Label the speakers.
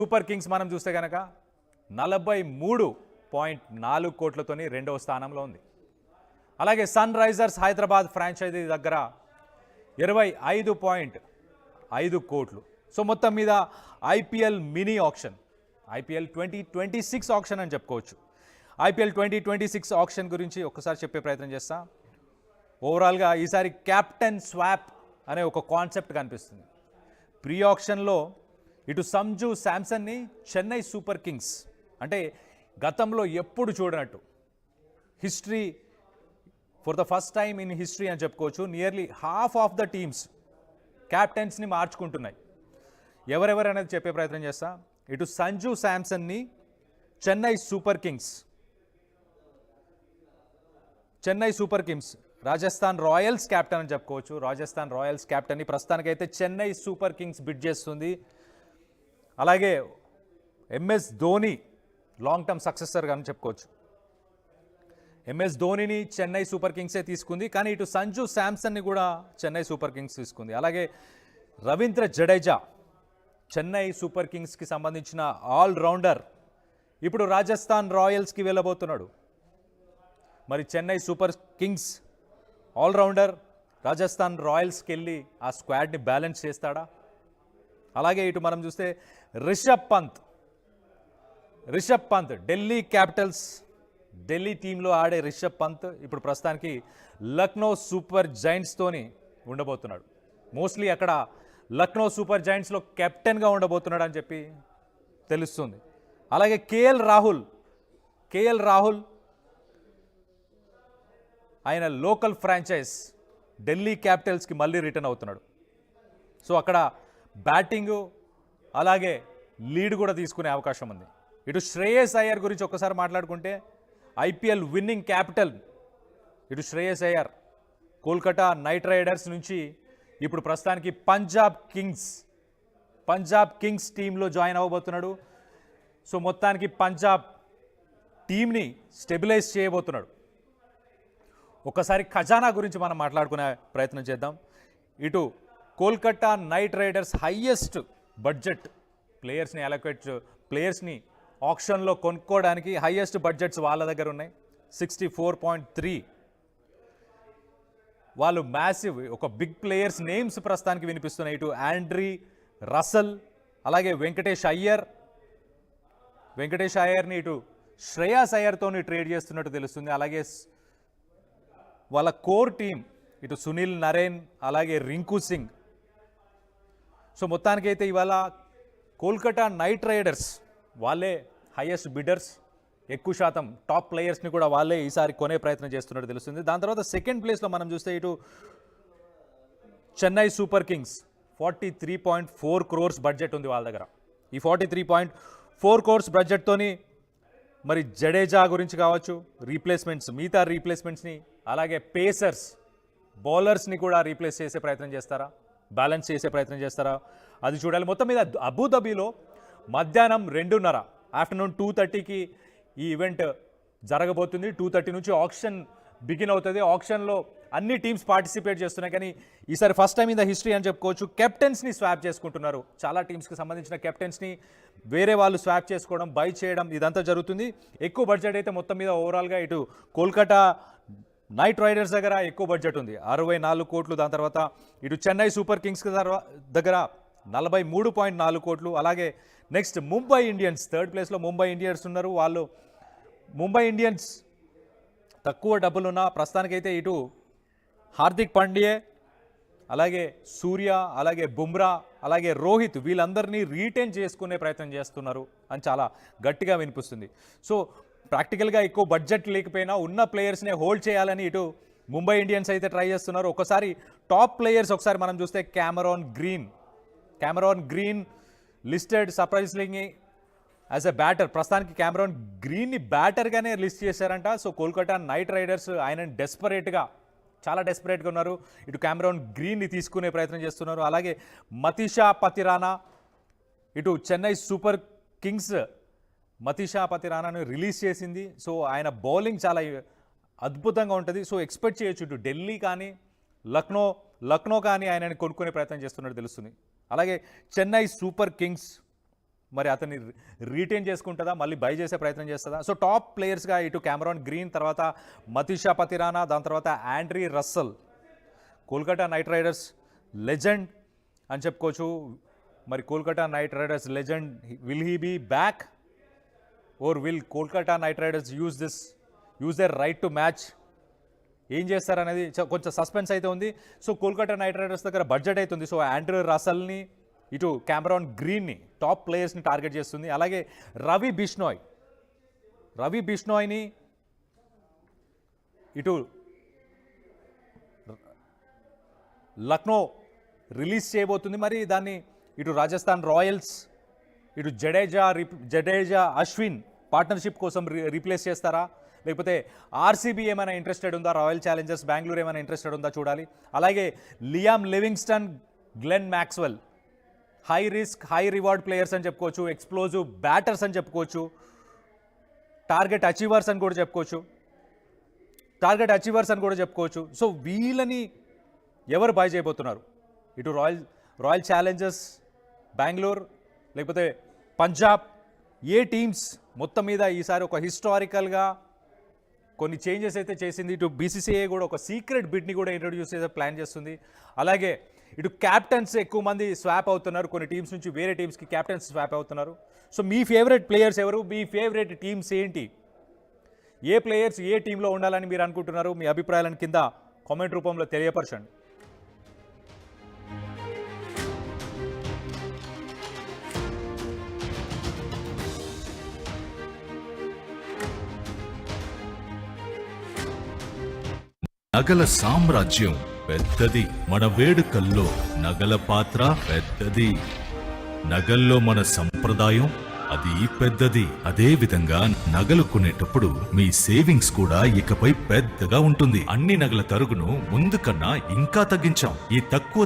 Speaker 1: Super Kings మనం చూస్తే కనుక 43.4 కోట్లతోని రెండవ స్థానంలో ఉంది. అలాగే సన్ రైజర్స్ హైదరాబాద్ ఫ్రాంచైజీ దగ్గర 25.5 కోట్లు. సో మొత్తం మీద IPL mini auction, IPL 2026 auction అని చెప్పుకోవచ్చు. ఐపీఎల్ 2026 ఆక్షన్ గురించి ఒక్కసారి చెప్పే ప్రయత్నం చేస్తా. ఓవరాల్గా ఈసారి క్యాప్టెన్ స్వాప్ అనే ఒక కాన్సెప్ట్ కనిపిస్తుంది. ప్రీ ఆక్షన్లో ఇటు సంజు శాంసన్ని చెన్నై సూపర్ కింగ్స్, అంటే గతంలో ఎప్పుడు చూడనట్టు history, for the first time in history అని చెప్పుకోవచ్చు, nearly half of the teams క్యాప్టెన్స్ని మార్చుకుంటున్నాయి. ఎవరెవరు అనేది చెప్పే ప్రయత్నం చేస్తా. ఇటు సంజు శాంసన్ని Chennai Super Kings Rajasthan Royals captain అని చెప్పుకోవచ్చు. రాజస్థాన్ రాయల్స్ క్యాప్టెన్ని ప్రస్తుతానికైతే చెన్నై సూపర్ కింగ్స్ బిడ్ చేస్తుంది. అలాగే MS Dhoni long term successor అని చెప్పుకోవచ్చు. ఎంఎస్ ధోనిని చెన్నై సూపర్ కింగ్సే తీసుకుంది, కానీ ఇటు సంజు శాంసన్ని కూడా చెన్నై సూపర్ కింగ్స్ తీసుకుంది. అలాగే రవీంద్ర జడేజా చెన్నై సూపర్ కింగ్స్కి సంబంధించిన ఆల్రౌండర్ ఇప్పుడు రాజస్థాన్ రాయల్స్కి వెళ్ళబోతున్నాడు. మరి Chennai Super Kings all rounder Rajasthan రాయల్స్కి వెళ్ళి ఆ స్క్వాడ్ని బ్యాలెన్స్ చేస్తాడా? అలాగే ఇటు మనం చూస్తే రిషబ్ పంత్ ఢిల్లీ క్యాపిటల్స్, ఢిల్లీ టీంలో ఆడే రిషబ్ పంత్ ఇప్పుడు ప్రస్తుతానికి లక్నో సూపర్ జైంట్స్తోని ఉండబోతున్నాడు. మోస్ట్లీ అక్కడ లక్నో సూపర్ జైంట్స్లో కెప్టెన్గా ఉండబోతున్నాడు అని చెప్పి తెలుస్తుంది. అలాగే కేఎల్ రాహుల్ ఆయన లోకల్ ఫ్రాంచైజ్ ఢిల్లీ క్యాపిటల్స్కి మళ్ళీ రిటర్న్ అవుతున్నాడు. సో అక్కడ బ్యాటింగు అలాగే లీడ్ కూడా తీసుకునే అవకాశం ఉంది. ఇటు శ్రేయస్ అయ్యర్ గురించి ఒక్కసారి మాట్లాడుకుంటే ఐపీఎల్ విన్నింగ్ క్యాపిటల్ ఇటు శ్రేయస్ అయ్యర్ కోల్కతా నైట్ రైడర్స్ నుంచి ఇప్పుడు ప్రస్తుతానికి పంజాబ్ కింగ్స్ టీంలో జాయిన్ అవ్వబోతున్నాడు. సో మొత్తానికి పంజాబ్ టీంని స్టెబిలైజ్ చేయబోతున్నాడు. ఒకసారి ఖజానా గురించి మనం మాట్లాడుకునే ప్రయత్నం చేద్దాం. ఇటు Kolkata Knight Riders highest budget ప్లేయర్స్ని ఆక్షన్లో కొనుక్కోవడానికి హైయెస్ట్ బడ్జెట్స్ వాళ్ళ దగ్గర ఉన్నాయి. 64.3. వాళ్ళు మ్యాసివ్ ఒక బిగ్ ప్లేయర్స్ నేమ్స్ ప్రస్తుతానికి వినిపిస్తున్నాయి. ఇటు ఆండ్రీ రసల్, అలాగే వెంకటేష్ అయ్యర్ని ఇటు శ్రేయాస్ అయ్యర్తోని ట్రేడ్ చేస్తున్నట్టు తెలుస్తుంది. అలాగే వాళ్ళ కోర్ టీం ఇటు సునీల్ నరేన్ అలాగే రింకు సింగ్. సో మొత్తానికైతే ఇవాళ కోల్కతా నైట్ రైడర్స్ వాళ్ళే హైయెస్ట్ బిడ్డర్స్, ఎక్కువ శాతం టాప్ ప్లేయర్స్ని కూడా వాళ్ళే ఈసారి కొనే ప్రయత్నం చేస్తున్నట్టు తెలుస్తుంది. దాని తర్వాత సెకండ్ ప్లేస్లో మనం చూస్తే ఇటు Chennai Super Kings 43.4 crores budget ఉంది వాళ్ళ దగ్గర. ఈ 43.4 crores బడ్జెట్తోని మరి జడేజా గురించి కావచ్చు, మిగతా రీప్లేస్మెంట్స్ని అలాగే పేసర్స్ బౌలర్స్ని కూడా రీప్లేస్ చేసే ప్రయత్నం చేస్తారా, బ్యాలెన్స్ చేసే ప్రయత్నం చేస్తారా, అది చూడాలి. మొత్తం మీద అబుదాబిలో మధ్యాహ్నం 2:30 ఆఫ్టర్నూన్ 2:30కి ఈ ఈవెంట్ జరగబోతుంది. 2:30 నుంచి ఆక్షన్ బిగిన్ అవుతుంది. ఆక్షన్లో అన్ని టీమ్స్ పార్టిసిపేట్ చేస్తున్నాయి, కానీ ఈసారి first time in the history అని చెప్పుకోవచ్చు కెప్టెన్స్ని స్వాప్ చేసుకుంటున్నారు. చాలా టీమ్స్కి సంబంధించిన కెప్టెన్స్ని వేరే వాళ్ళు స్వాప్ చేసుకోవడం, బై చేయడం ఇదంతా జరుగుతుంది. ఎక్కువ బడ్జెట్ అయితే మొత్తం మీద ఓవరాల్గా ఇటు కోల్కతా నైట్ రైడర్స్ దగ్గర ఎక్కువ బడ్జెట్ ఉంది, 64 కోట్లు. దాని తర్వాత ఇటు చెన్నై సూపర్ కింగ్స్ దగ్గర 43.4 కోట్లు. అలాగే నెక్స్ట్ ముంబై ఇండియన్స్ థర్డ్ ప్లేస్లో ముంబై ఇండియన్స్ ఉన్నారు. వాళ్ళు ముంబై ఇండియన్స్ తక్కువ డబ్బులున్న ప్రస్తుతానికైతే ఇటు హార్దిక్ పాండ్యా, అలాగే సూర్య, అలాగే బుమ్రా, అలాగే రోహిత్ వీళ్ళందరినీ రీటైన్ చేసుకునే ప్రయత్నం చేస్తున్నారు అని చాలా గట్టిగా వినిపిస్తుంది. సో ప్రాక్టికల్గా ఎక్కువ బడ్జెట్ లేకపోయినా ఉన్న ప్లేయర్స్నే హోల్డ్ చేయాలని ఇటు ముంబై ఇండియన్స్ అయితే ట్రై చేస్తున్నారు. ఒకసారి టాప్ ప్లేయర్స్ ఒకసారి మనం చూస్తే Cameron green listed surprisingly as a batter. ప్రస్తుతానికి కెమెరాన్ గ్రీన్ని బ్యాటర్గానే లిస్ట్ చేశారంట. సో కోల్కతా నైట్ రైడర్స్ ఆయన చాలా డెస్పరేట్గా ఉన్నారు. ఇటు కెమెరాన్ గ్రీన్ని తీసుకునే ప్రయత్నం చేస్తున్నారు. అలాగే మతీషా పతిరానా, ఇటు చెన్నై సూపర్ కింగ్స్ మతీషా పతిరానాను రిలీజ్ చేసింది. సో ఆయన బౌలింగ్ చాలా అద్భుతంగా ఉంటుంది. సో ఎక్స్పెక్ట్ చేయొచ్చు ఇటు ఢిల్లీ కానీ లక్నో కానీ ఆయనని కొనుక్కునే ప్రయత్నం చేస్తున్నట్టు తెలుస్తుంది. అలాగే చెన్నై సూపర్ కింగ్స్ మరి అతన్ని రీటైన్ చేసుకుంటుందా, మళ్ళీ బై చేసే ప్రయత్నం చేస్తుందా? సో టాప్ ప్లేయర్స్గా ఇటు కెమెరాన్ గ్రీన్, తర్వాత మతీషా పతిరానా, దాని తర్వాత Andre Russell, Kolkata Knight Riders legend అని చెప్పుకోవచ్చు. మరి Kolkata Knight Riders legend, will he be back or will Kolkata Knight Riders use their right to match? ఏం చేస్తారనేది కొంచెం సస్పెన్స్ అయితే ఉంది. సో కోల్కతా నైట్ రైడర్స్ దగ్గర బడ్జెట్ అయితే ఉంది. సో ఆండ్రూ రసల్ని, ఇటు కెమెరాన్ గ్రీన్ని, టాప్ ప్లేయర్స్ని టార్గెట్ చేస్తుంది. అలాగే రవి బిష్నోయ్ని ఇటు లక్నో రిలీజ్ చేయబోతుంది. మరి దాన్ని ఇటు రాజస్థాన్ రాయల్స్, ఇటు జడేజా అశ్విన్ పార్ట్నర్షిప్ కోసం రీప్లేస్ చేస్తారా, లేకపోతే ఆర్సీబీ ఏమైనా ఇంట్రెస్టెడ్ ఉందా, రాయల్ ఛాలెంజర్స్ బెంగళూరు ఏమైనా ఇంట్రెస్టెడ్ ఉందా చూడాలి. అలాగే Liam Livingstone, Glenn Maxwell, high risk high reward players అని చెప్పుకోవచ్చు, ఎక్స్ప్లోజివ్ బ్యాటర్స్ అని చెప్పుకోవచ్చు, టార్గెట్ అచీవర్స్ అని కూడా చెప్పుకోవచ్చు. సో వీళ్ళని ఎవరు బై చేయబోతున్నారు? ఇటు రాయల్ ఛాలెంజర్స్ బెంగళూరు, లేకపోతే పంజాబ్, ఏ టీమ్స్ మొత్తం మీద ఈసారి ఒక హిస్టారికల్గా కొన్ని చేంజెస్ అయితే చేసింది. ఇటు బీసీసీఐ కూడా ఒక సీక్రెట్ బిడ్ని కూడా ఇంట్రొడ్యూస్ చేసే ప్లాన్ చేస్తుంది. అలాగే ఇటు క్యాప్టెన్స్ ఎక్కువ మంది స్వాప్ అవుతున్నారు, కొన్ని టీమ్స్ నుంచి వేరే టీమ్స్కి క్యాప్టెన్స్ స్వాప్ అవుతున్నారు. సో మీ ఫేవరెట్ ప్లేయర్స్ ఎవరు? మీ ఫేవరెట్ టీమ్స్ ఏంటి? ఏ ప్లేయర్స్ ఏ టీంలో ఉండాలని మీరు అనుకుంటున్నారు? మీ అభిప్రాయాలను కింద కామెంట్ రూపంలో తెలియపరచండి.
Speaker 2: నగల సామ్రాజ్యం పెద్దది, మన వేడుకల్లో నగల పాత్ర పెద్దది. నగల్లో మన సంప్రదాయం అది పెద్దది. అదే విధంగా నగలు కొనేటప్పుడు మీ సేవింగ్స్ కూడా ఇకపై పెద్దగా ఉంటుంది. అన్ని నగల తరుగును ముందు కన్నా ఇంకా తగ్గించాం. ఈ తక్కువ